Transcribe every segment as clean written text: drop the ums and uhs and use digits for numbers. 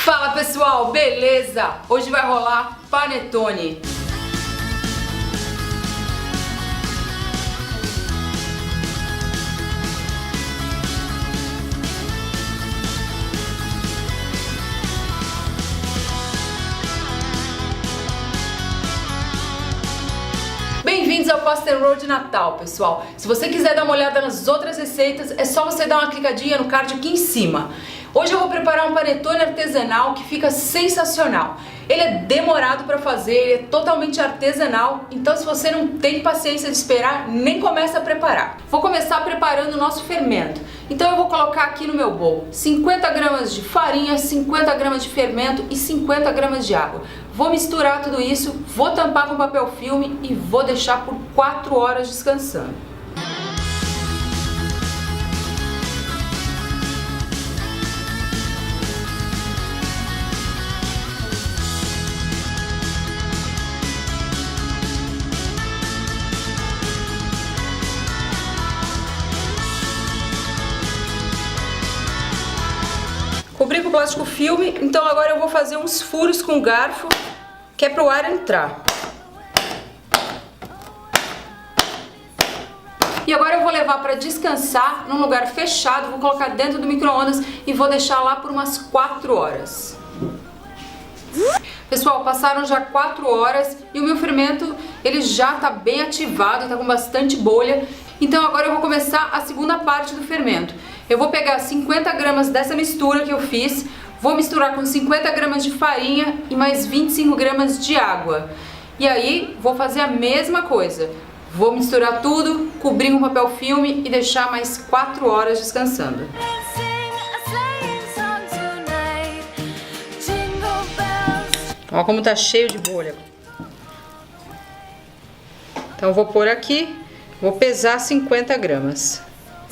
Fala pessoal, beleza? Hoje vai rolar panetone. Bem-vindos ao Pasta Roll de Natal, pessoal. Se você quiser dar uma olhada nas outras receitas, é só você dar uma clicadinha no card aqui em cima. Hoje eu vou preparar um panetone artesanal que fica sensacional. Ele é demorado para fazer, ele é totalmente artesanal, então se você não tem paciência de esperar, nem começa a preparar. Vou começar preparando o nosso fermento. Então eu vou colocar aqui no meu bowl 50 gramas de farinha, 50 gramas de fermento e 50 gramas de água. Vou misturar tudo isso, vou tampar com papel filme e vou deixar por 4 horas descansando. Cobri com plástico filme, então agora eu vou fazer uns furos com o garfo, que é para o ar entrar. E agora eu vou levar para descansar num lugar fechado, vou colocar dentro do micro-ondas e vou deixar lá por umas 4 horas. Pessoal, passaram já 4 horas e o meu fermento ele já está bem ativado, está com bastante bolha. Então agora eu vou começar a segunda parte do fermento. Eu vou pegar 50 gramas dessa mistura que eu fiz, vou misturar com 50 gramas de farinha e mais 25 gramas de água. E aí vou fazer a mesma coisa. Vou misturar tudo, cobrir com papel filme e deixar mais 4 horas descansando. Olha como tá cheio de bolha. Então eu vou pôr aqui, vou pesar 50 gramas.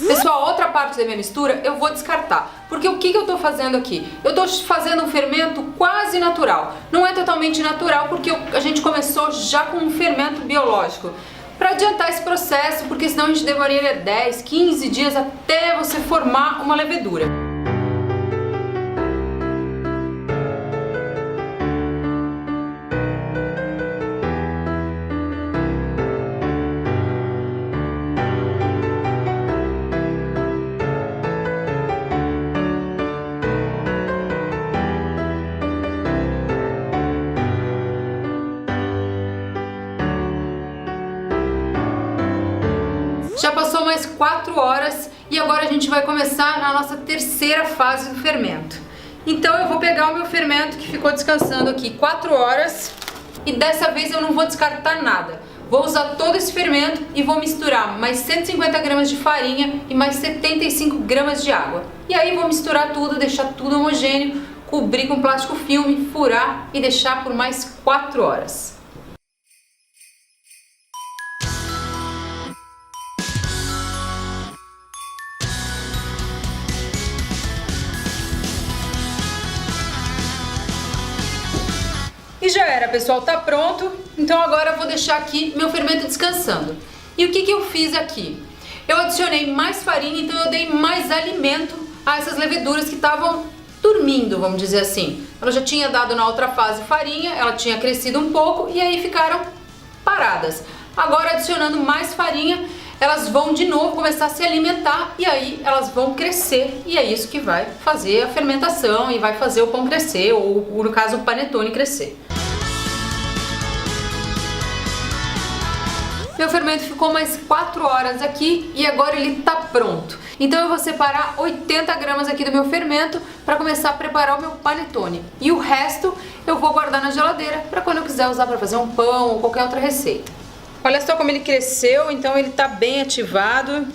Pessoal, outra parte da minha mistura eu vou descartar, porque o que eu tô fazendo aqui? Eu tô fazendo um fermento quase natural, não é totalmente natural porque a gente começou já com um fermento biológico. Para adiantar esse processo, porque senão a gente demoraria 10, 15 dias até você formar uma levedura. Já passou mais 4 horas e agora a gente vai começar na nossa terceira fase do fermento. Então eu vou pegar o meu fermento que ficou descansando aqui 4 horas e dessa vez eu não vou descartar nada. Vou usar todo esse fermento e vou misturar mais 150 gramas de farinha e mais 75 gramas de água. E aí vou misturar tudo, deixar tudo homogêneo, cobrir com plástico filme, furar e deixar por mais 4 horas. E já era, pessoal, tá pronto. Então agora eu vou deixar aqui meu fermento descansando. E o que eu fiz aqui? Eu adicionei mais farinha, então eu dei mais alimento a essas leveduras que estavam dormindo, vamos dizer assim. Ela já tinha dado na outra fase farinha, ela tinha crescido um pouco e aí ficaram paradas. Agora adicionando mais farinha, elas vão de novo começar a se alimentar e aí elas vão crescer e é isso que vai fazer a fermentação e vai fazer o pão crescer ou no caso o panetone crescer. Meu fermento ficou mais 4 horas aqui e agora ele tá pronto. Então eu vou separar 80 gramas aqui do meu fermento para começar a preparar o meu panetone. E o resto eu vou guardar na geladeira para quando eu quiser usar para fazer um pão ou qualquer outra receita. Olha só como ele cresceu, então ele tá bem ativado.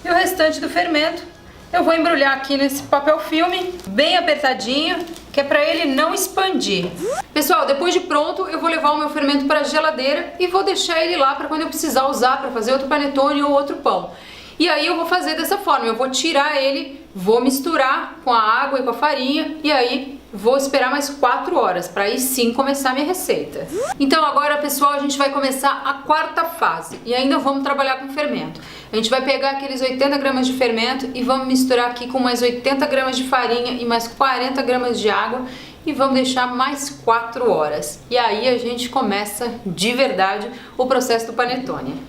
E o restante do fermento eu vou embrulhar aqui nesse papel filme, bem apertadinho, que é para ele não expandir. Pessoal, depois de pronto, eu vou levar o meu fermento para a geladeira e vou deixar ele lá para quando eu precisar usar para fazer outro panetone ou outro pão. E aí eu vou fazer dessa forma, eu vou tirar ele, vou misturar com a água e com a farinha e aí vou esperar mais 4 horas para aí sim começar a minha receita. Então agora, pessoal, a gente vai começar a quarta fase e ainda vamos trabalhar com fermento. A gente vai pegar aqueles 80 gramas de fermento e vamos misturar aqui com mais 80 gramas de farinha e mais 40 gramas de água e vamos deixar mais 4 horas. E aí a gente começa de verdade o processo do panetone.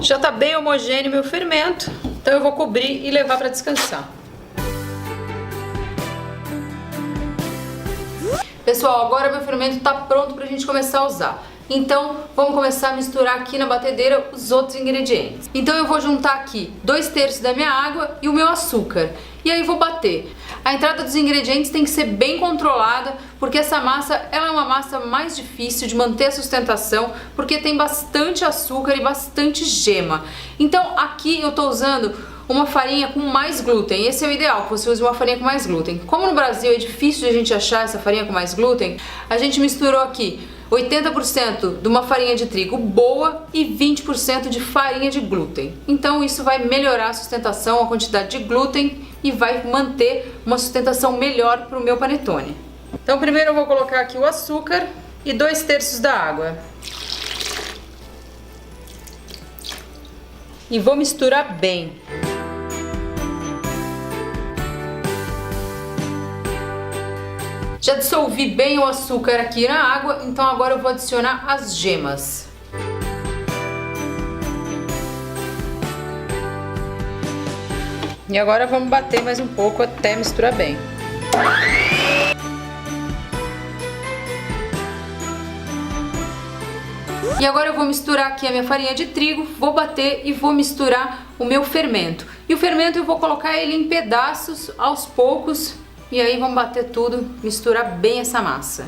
Já está bem homogêneo meu fermento, então eu vou cobrir e levar para descansar. Pessoal, agora meu fermento está pronto para a gente começar a usar. Então vamos começar a misturar aqui na batedeira os outros ingredientes. Então eu vou juntar aqui 2/3 da minha água e o meu açúcar. E aí vou bater. A entrada dos ingredientes tem que ser bem controlada, porque essa massa ela é uma massa mais difícil de manter a sustentação, porque tem bastante açúcar e bastante gema. Então aqui eu estou usando uma farinha com mais glúten. Esse é o ideal, que você use uma farinha com mais glúten. Como no Brasil é difícil de a gente achar essa farinha com mais glúten, a gente misturou aqui 80% de uma farinha de trigo boa e 20% de farinha de glúten. Então isso vai melhorar a sustentação, a quantidade de glúten e vai manter uma sustentação melhor para o meu panetone. Então primeiro eu vou colocar aqui o açúcar e 2/3 da água. E vou misturar bem. Já dissolvi bem o açúcar aqui na água, então agora eu vou adicionar as gemas. E agora vamos bater mais um pouco até misturar bem. E agora eu vou misturar aqui a minha farinha de trigo, vou bater e vou misturar o meu fermento. E o fermento eu vou colocar ele em pedaços aos poucos. E aí vamos bater tudo, misturar bem essa massa.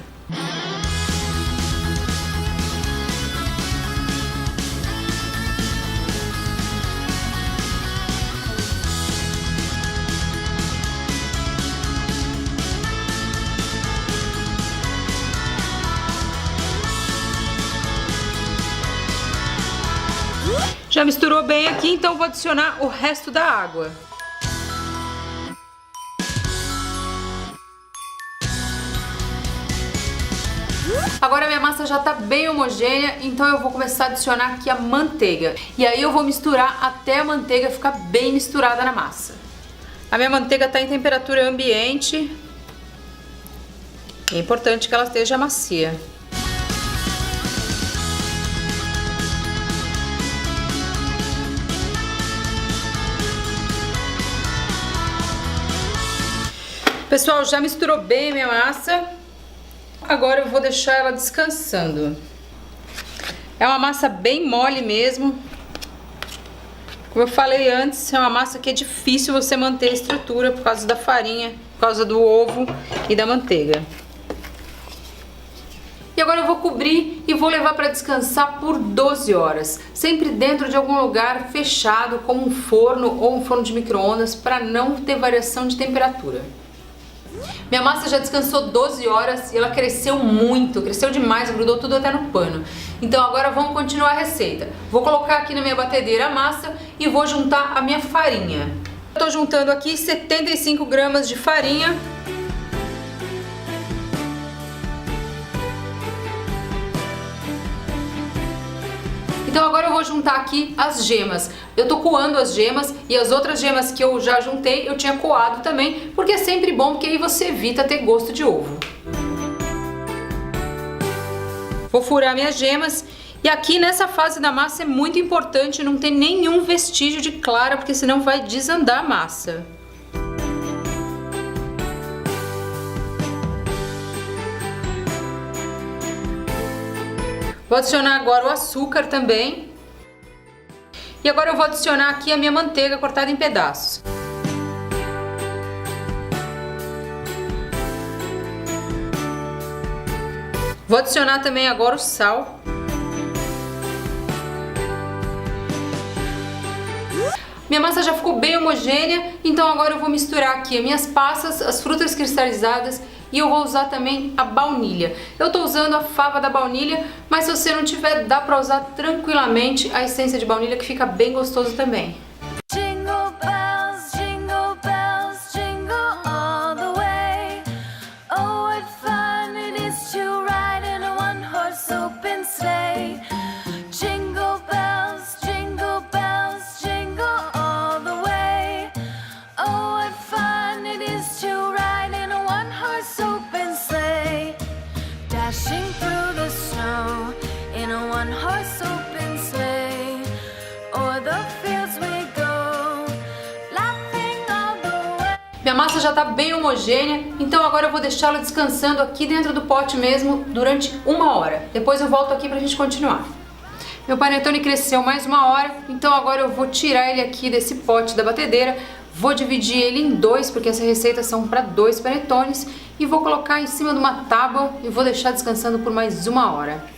Já misturou bem aqui, então vou adicionar o resto da água. Agora a minha massa já está bem homogênea, então eu vou começar a adicionar aqui a manteiga. E aí eu vou misturar até a manteiga ficar bem misturada na massa. A minha manteiga está em temperatura ambiente. É importante que ela esteja macia. Pessoal, já misturou bem a minha massa. Agora eu vou deixar ela descansando. É uma massa bem mole mesmo. Como eu falei antes, é uma massa que é difícil você manter a estrutura por causa da farinha, por causa do ovo e da manteiga. E agora eu vou cobrir e vou levar para descansar por 12 horas, sempre dentro de algum lugar fechado, como um forno ou um forno de micro-ondas, para não ter variação de temperatura. Minha massa já descansou 12 horas e ela cresceu muito, cresceu demais, grudou tudo até no pano. Então agora vamos continuar a receita. Vou colocar aqui na minha batedeira a massa e vou juntar a minha farinha. Eu tô juntando aqui 75 gramas de farinha. Então agora eu vou juntar aqui as gemas. Eu tô coando as gemas e as outras gemas que eu já juntei eu tinha coado também, porque é sempre bom, porque aí você evita ter gosto de ovo. Vou furar minhas gemas e aqui nessa fase da massa é muito importante não ter nenhum vestígio de clara, porque senão vai desandar a massa. Vou adicionar agora o açúcar também. E agora eu vou adicionar aqui a minha manteiga cortada em pedaços. Vou adicionar também agora o sal. Minha massa já ficou bem homogênea, então agora eu vou misturar aqui as minhas passas, as frutas cristalizadas e eu vou usar também a baunilha. Eu tô usando a fava da baunilha, mas se você não tiver, dá pra usar tranquilamente a essência de baunilha, que fica bem gostoso também. Minha massa já está bem homogênea, então agora eu vou deixá-la descansando aqui dentro do pote mesmo durante 1 hora. Depois eu volto aqui para a gente continuar. Meu panetone cresceu mais 1 hora, então agora eu vou tirar ele aqui desse pote da batedeira, vou dividir ele em 2, porque essa receita são para 2 panetones, e vou colocar em cima de uma tábua e vou deixar descansando por mais 1 hora.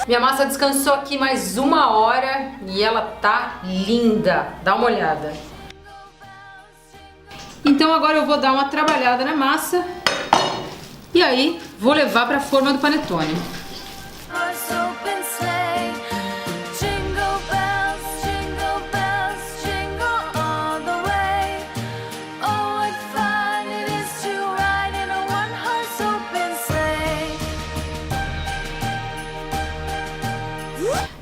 Minha massa descansou aqui mais 1 hora e ela tá linda. Dá uma olhada. Então agora eu vou dar uma trabalhada na massa e aí vou levar para a forma do panetone.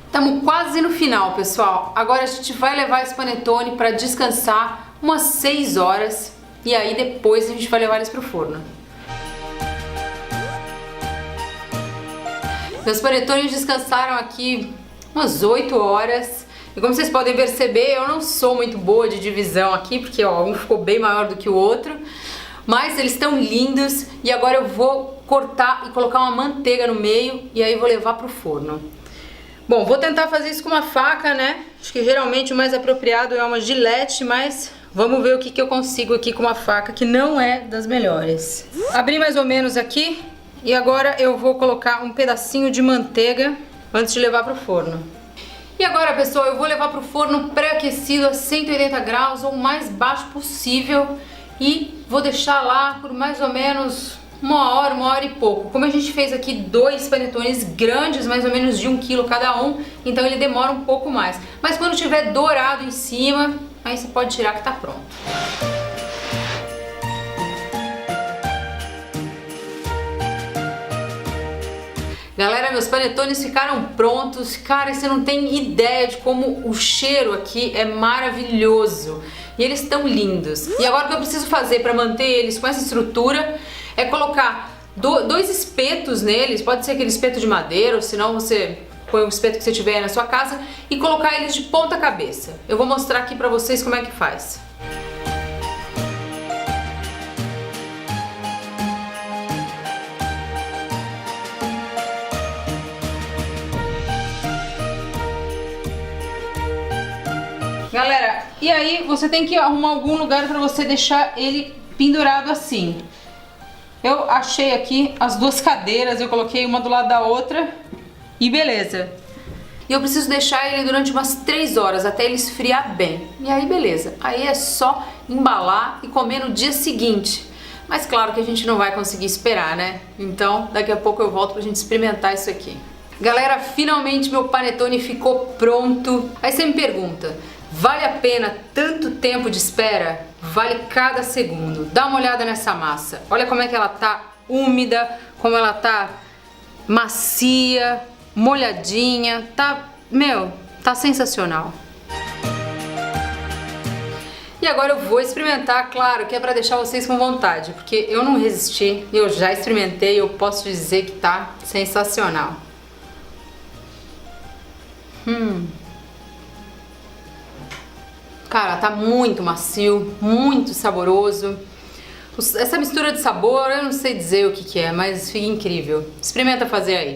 Estamos quase no final, pessoal. Agora a gente vai levar esse panetone para descansar umas 6 horas e aí depois a gente vai levar eles para o forno. Meus panetones descansaram aqui umas 8 horas e como vocês podem perceber, eu não sou muito boa de divisão aqui, porque ó, um ficou bem maior do que o outro, mas eles estão lindos e agora eu vou cortar e colocar uma manteiga no meio e aí vou levar para o forno. Bom, vou tentar fazer isso com uma faca, né? Acho que geralmente o mais apropriado é uma gilete, mas vamos ver o que eu consigo aqui com uma faca que não é das melhores. Abri mais ou menos aqui e agora eu vou colocar um pedacinho de manteiga antes de levar para o forno. E agora, pessoal, eu vou levar para o forno pré-aquecido a 180 graus ou o mais baixo possível e vou deixar lá por mais ou menos 1 hora e pouco. Como a gente fez aqui 2 panetones grandes, mais ou menos de 1 quilo cada um, então ele demora um pouco mais. Mas quando tiver dourado em cima, aí você pode tirar que tá pronto. Galera, meus panetones ficaram prontos. Cara, você não tem ideia de como o cheiro aqui é maravilhoso. E eles estão lindos. E agora o que eu preciso fazer para manter eles com essa estrutura é colocar 2 espetos neles, pode ser aquele espeto de madeira, ou senão você põe o espeto que você tiver aí na sua casa e colocar eles de ponta cabeça. Eu vou mostrar aqui pra vocês como é que faz. Galera, e aí você tem que arrumar algum lugar pra você deixar ele pendurado assim. Eu achei aqui as 2 cadeiras, eu coloquei uma do lado da outra e beleza. E eu preciso deixar ele durante umas 3 horas até ele esfriar bem. E aí beleza, aí é só embalar e comer no dia seguinte. Mas claro que a gente não vai conseguir esperar, né? Então daqui a pouco eu volto pra gente experimentar isso aqui. Galera, finalmente meu panetone ficou pronto. Aí você me pergunta, vale a pena tanto tempo de espera? Vale cada segundo. Dá uma olhada nessa massa. Olha como é que ela tá úmida, como ela tá macia, molhadinha. Tá, tá sensacional. E agora eu vou experimentar, claro, que é pra deixar vocês com vontade, porque eu não resisti, eu já experimentei, eu posso dizer que tá sensacional. Cara, tá muito macio, muito saboroso. Essa mistura de sabor, eu não sei dizer o que é, mas fica incrível. Experimenta fazer aí.